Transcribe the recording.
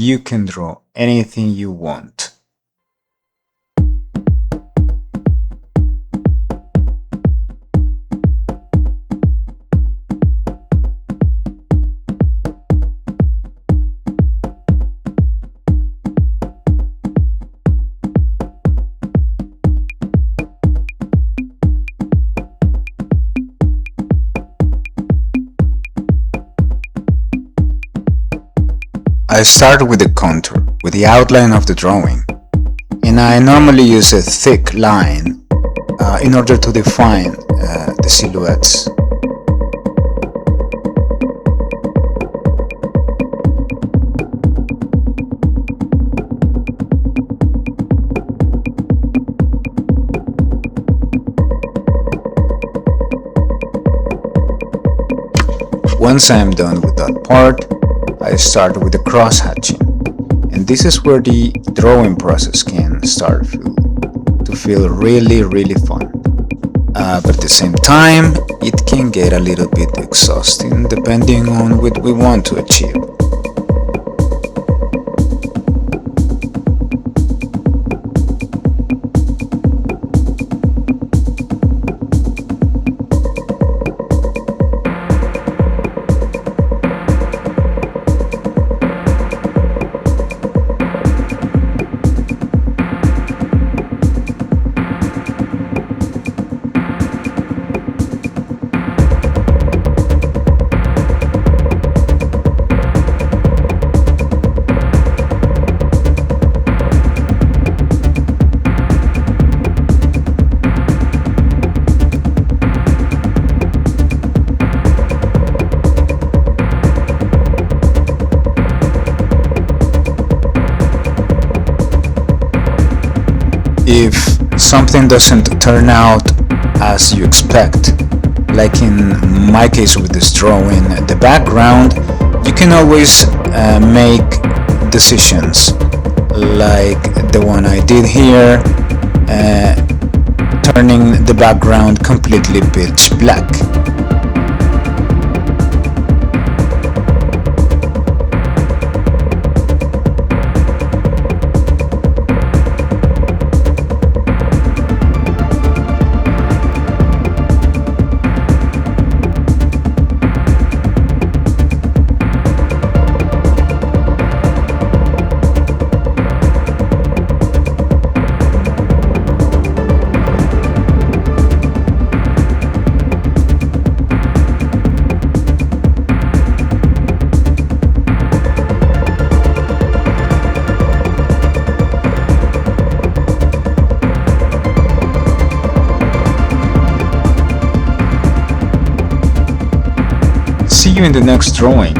You can draw anything you want. I start with the contour, with the outline of the drawing, and I normally use a thick line in order to define the silhouettes. Once I am done with that part, I start with the cross-hatching, and this is where the drawing process can start to feel really fun. But at the same time, it can get a little bit exhausting depending on what we want to achieve. If something doesn't turn out as you expect, like in my case with this drawing, the background, you can always make decisions, like the one I did here, turning the background completely pitch black. See you in the next drawing.